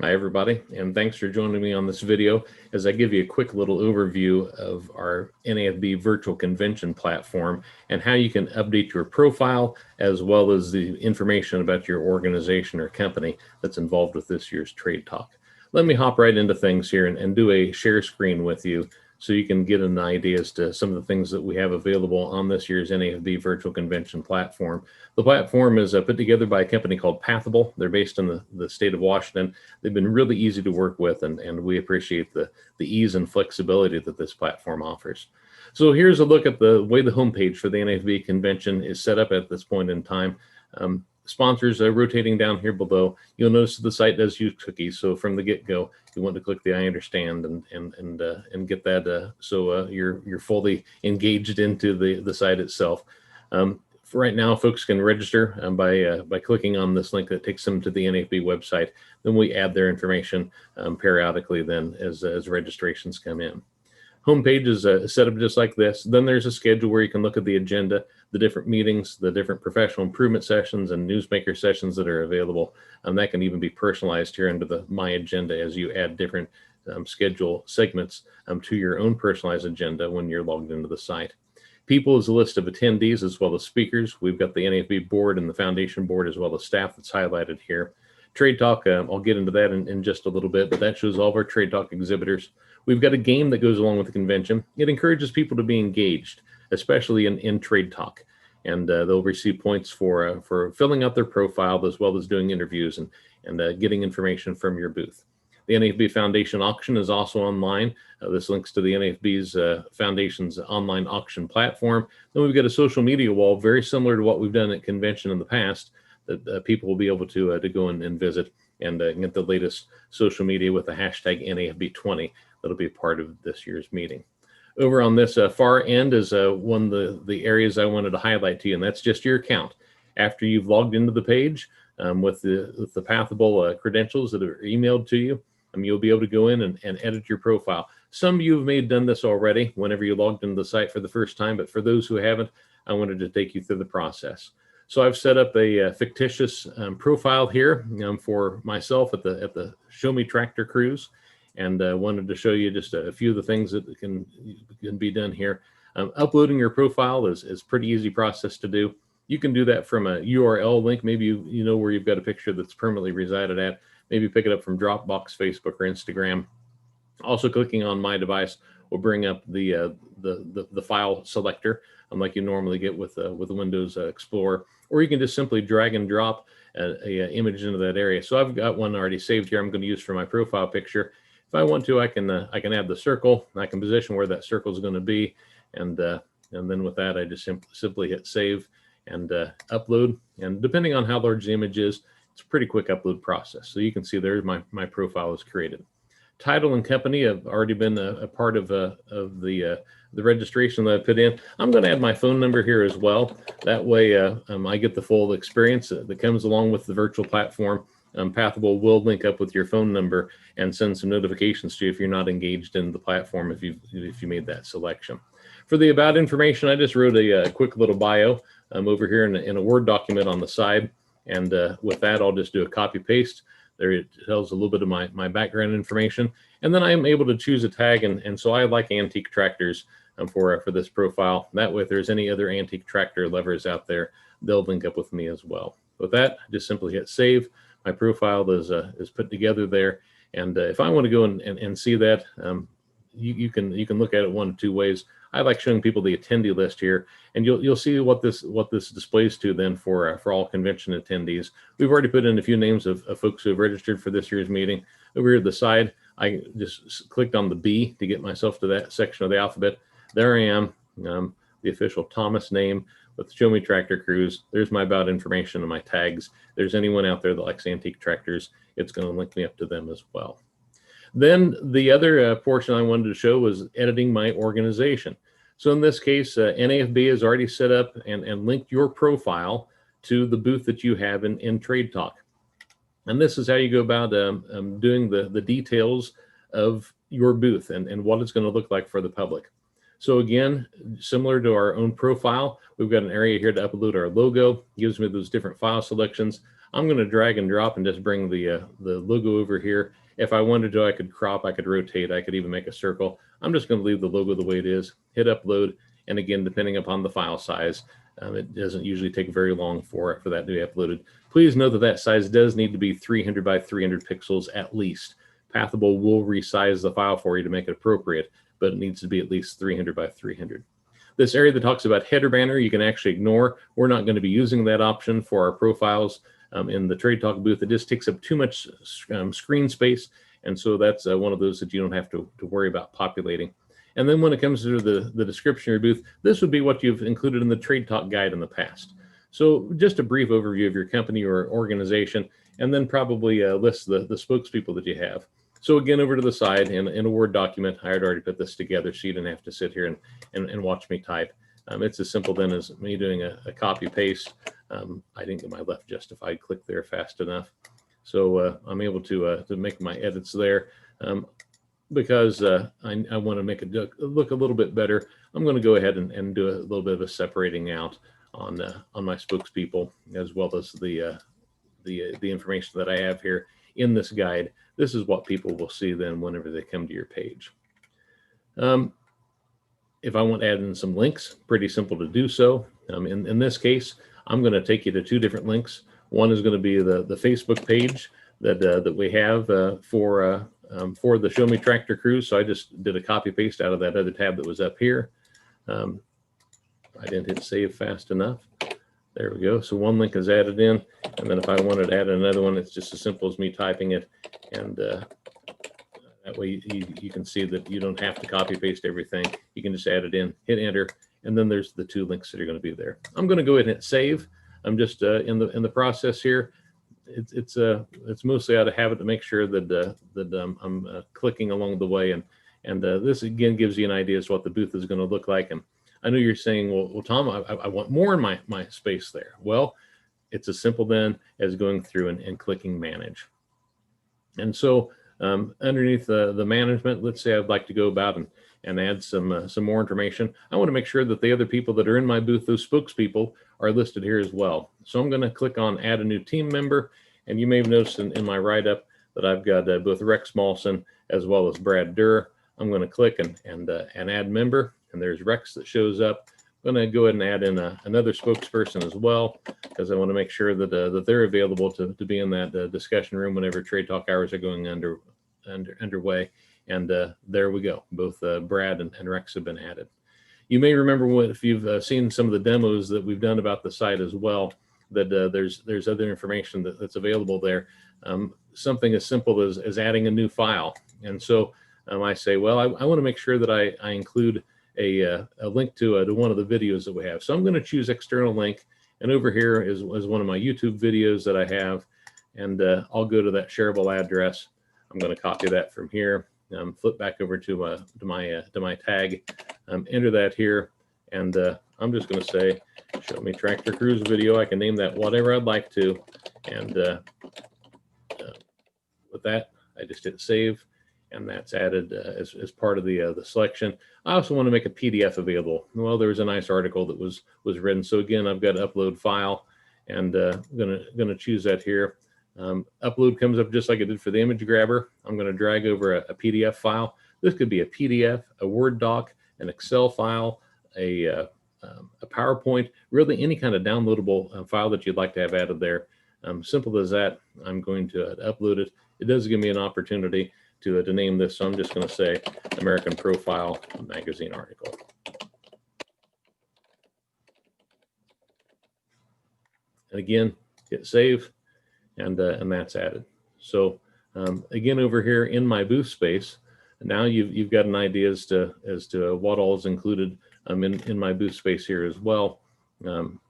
Hi everybody, and thanks for joining me on this video as I give you a quick little overview of our NAFB virtual convention platform and how you can update your profile as well as the information about your organization or company that's involved with this year's Trade Talk. Let me hop right into things here and do a share screen with you so you can get an idea as to some of the things that we have available on this year's NAFB virtual convention platform. The platform is put together by a company called Pathable. They're based in the state of Washington. They've been really easy to work with, and we appreciate the ease and flexibility that this platform offers. So here's a look at the way the homepage for the NAFB convention is set up at this point in time. Sponsors rotating down here below. You'll notice the site does use cookies, so from the get-go, you want to click the I understand and get that so you're fully engaged into the site itself. For right now, folks can register by clicking on this link that takes them to the NAFB website. Then we add their information periodically then as registrations come in. Homepage is set up just like this. Then there's a schedule where you can look at the agenda, the different meetings, the different professional improvement sessions and newsmaker sessions that are available. That can even be personalized here under the My Agenda as you add different schedule segments to your own personalized agenda when you're logged into the site. People is a list of attendees as well as speakers. We've got the NAFB board and the foundation board as well as staff that's highlighted here. Trade Talk, I'll get into that in just a little bit, but that shows all of our Trade Talk exhibitors. We've got a game that goes along with the convention. It encourages people to be engaged, especially in Trade Talk. And they'll receive points for filling out their profile as well as doing interviews and getting information from your booth. The NAFB Foundation auction is also online. This links to the NAFB's Foundation's online auction platform. Then we've got a social media wall very similar to what we've done at convention in the past that people will be able to go and visit and get the latest social media with the hashtag NAFB20. That'll be a part of this year's meeting. Over on this far end is one of the areas I wanted to highlight to you, and that's just your account. After you've logged into the page with the Pathable credentials that are emailed to you, you'll be able to go in and edit your profile. Some of you may have done this already whenever you logged into the site for the first time, but for those who haven't, I wanted to take you through the process. So I've set up a fictitious profile here for myself at the Show Me Tractor Cruise, and wanted to show you just a few of the things that can be done here. Uploading your profile is a pretty easy process to do. You can do that from a URL link. Maybe you know where you've got a picture that's permanently resided at. Maybe pick it up from Dropbox, Facebook, or Instagram. Also, clicking on My Device will bring up the file selector, like you normally get with Windows Explorer. Or you can just simply drag and drop a image into that area. So I've got one already saved here. I'm going to use for my profile picture. If I want to, I can add the circle. I can position where that circle is going to be, and then with that, I just simply hit save and upload. And depending on how large the image is, it's a pretty quick upload process. So you can see there's my profile is created. Title and company have already been a part of the registration that I put in. I'm going to add my phone number here as well. That way I get the full experience that comes along with the virtual platform. Pathable will link up with your phone number and send some notifications to you if you're not engaged in the platform if you made that selection. For the about information, I just wrote a quick little bio over here in a Word document on the side. And with that, I'll just do a copy paste. There it tells a little bit of my background information. And then I'm able to choose a tag. And so I like antique tractors for this profile. That way, if there's any other antique tractor lovers out there, they'll link up with me as well. With that, just simply hit save. My profile is put together there. And if I want to go and see that, you can look at it one of two ways. I like showing people the attendee list here, and you'll see what this displays to then for all convention attendees. We've already put in a few names of folks who have registered for this year's meeting. Over here at the side, I just clicked on the B to get myself to that section of the alphabet. There I am, the official Thomas name with Show Me Tractor Cruise. There's my about information and my tags. If there's anyone out there that likes antique tractors, it's going to link me up to them as well. Then the other portion I wanted to show was editing my organization. So in this case, NAFB has already set up and linked your profile to the booth that you have in Trade Talk. And this is how you go about doing the details of your booth and what it's going to look like for the public. So again, similar to our own profile, we've got an area here to upload our logo. It gives me those different file selections. I'm going to drag and drop and just bring the logo over here. If I wanted to, I could crop, I could rotate, I could even make a circle. I'm just going to leave the logo the way it is, hit upload. And again, depending upon the file size, it doesn't usually take very long for that to be uploaded. Please note that that size does need to be 300 by 300 pixels at least. Pathable will resize the file for you to make it appropriate, but it needs to be at least 300 by 300. This area that talks about header banner, you can actually ignore. We're not going to be using that option for our profiles in the Trade Talk booth. It just takes up too much screen space, and so that's one of those that you don't have to worry about populating. And then when it comes to the description of your booth, this would be what you've included in the Trade Talk guide in the past. So just a brief overview of your company or organization, and then probably list the spokespeople that you have. So again, over to the side in a Word document, I had already put this together so you didn't have to sit here and watch me type. It's as simple then as me doing a copy paste. I didn't get my left justified click there fast enough. So I'm able to make my edits there. Because I want to make it look a little bit better, I'm going to go ahead and do a little bit of a separating out on my spokespeople, as well as the information that I have here in this guide. This is what people will see then whenever they come to your page. If I want to add in some links, pretty simple to do so. In this case, I'm going to take you to two different links. One is going to be the Facebook page that we have for the Show Me Tractor Cruise. So I just did a copy paste out of that other tab that was up here. I didn't hit save fast enough. There we go. So one link is added in, and then if I wanted to add another one, it's just as simple as me typing it, and that way you can see that you don't have to copy paste everything. You can just add it in, hit enter, and then there's the two links that are going to be there. I'm going to go ahead and hit save. I'm just in the process here. It's mostly out of habit to make sure that I'm clicking along the way, and this again gives you an idea as to what the booth is going to look like. And I know you're saying, well, Tom, I want more in my space there. Well, it's as simple then as going through and clicking manage. And so underneath the management, let's say I'd like to go about and add some more information. I want to make sure that the other people that are in my booth, those spokespeople, are listed here as well. So I'm going to click on add a new team member, and you may have noticed in my write-up that I've got both Rex Smallson as well as Brad Durr. I'm going to click and add member, and there's Rex that shows up. I'm going to go ahead and add in another spokesperson as well, because I want to make sure that they're available to be in that discussion room whenever Trade Talk hours are going underway. And there we go. Both Brad and Rex have been added. You may remember if you've seen some of the demos that we've done about the site as well, that there's other information that's available there. Something as simple as adding a new file. And so I say, well, I want to make sure that I include a link to one of the videos that we have. So I'm going to choose external link. And over here is one of my YouTube videos that I have. And I'll go to that shareable address. I'm going to copy that from here. Flip back over to my tag, enter that here, and I'm just going to say, show me tractor cruise video. I can name that whatever I'd like to, and with that, I just hit save, and that's added as part of the selection. I also want to make a PDF available. Well, there was a nice article that was written, so again, I've got upload file, and I'm gonna choose that here. Upload comes up just like it did for the image grabber. I'm going to drag over a PDF file. This could be a PDF, a Word doc, an Excel file, a PowerPoint, really any kind of downloadable file that you'd like to have added there. Simple as that. I'm going to upload it. It does give me an opportunity to name this, so I'm just going to say American Profile Magazine article. And again, hit save. And that's added. So again, over here in my booth space, now you've got an idea as to what all is included in my booth space here as well.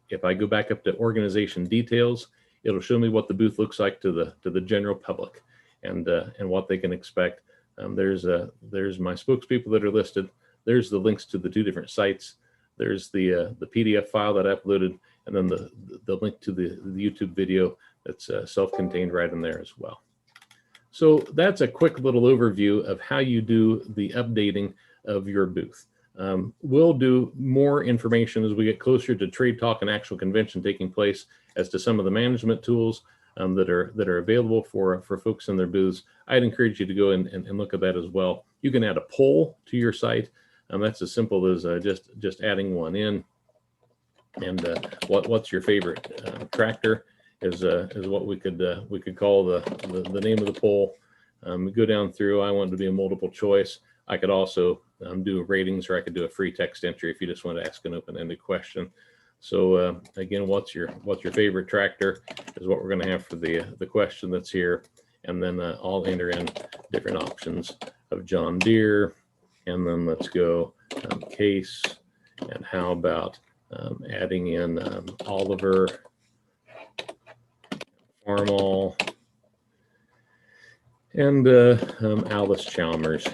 If I go back up to organization details, it'll show me what the booth looks like to the general public and what they can expect. There's my spokespeople that are listed. There's the links to the two different sites. There's the PDF file that I uploaded, and then the link to the YouTube video that's self-contained right in there as well. So that's a quick little overview of how you do the updating of your booth. We'll do more information as we get closer to Trade Talk and actual convention taking place as to some of the management tools. that are available for folks in their booths. I'd encourage you to go and look at that as well. You can add a poll to your site. That's as simple as just adding one in. And what's your favorite tractor is what we could call the name of the poll. Go down through. I want it to be a multiple choice. I could also do ratings, or I could do a free text entry if you just want to ask an open-ended question. So again, what's your favorite tractor is what we're going to have for the question that's here, and then I'll enter in different options of John Deere, and then let's go Case, and how about adding in Oliver, Farmall, and Alice Chalmers.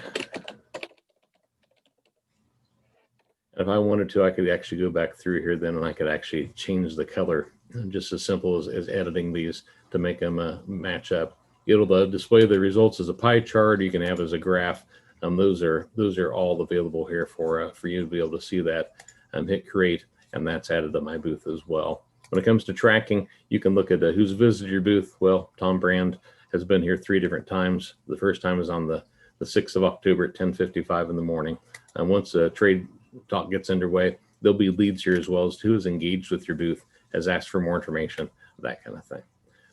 If I wanted to, I could actually go back through here then, and I could actually change the color, just as simple as editing these to make them match up. It'll display the results as a pie chart. You can have it as a graph. Those are all available here for you to be able to see that. Hit create, and that's added to my booth as well. When it comes to tracking, you can look at who's visited your booth. Well, Tom Brand has been here 3 different times. The first time was on the 6th of October at 10:55 in the morning. And once a trade talk gets underway, there'll be leads here as well as who is engaged with your booth, has asked for more information, that kind of thing.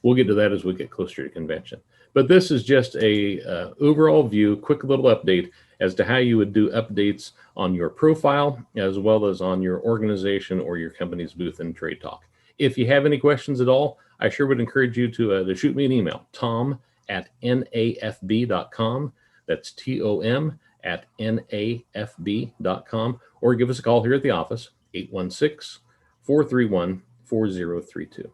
We'll get to that as we get closer to convention. But this is just a overall view, quick little update as to how you would do updates on your profile, as well as on your organization or your company's booth in Trade Talk. If you have any questions at all, I sure would encourage you to shoot me an email, tom@nafb.com. That's tom@nafb.com, or give us a call here at the office, 816-431-4032.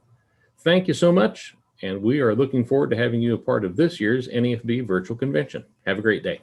Thank you so much, and we are looking forward to having you a part of this year's NAFB Virtual Convention. Have a great day.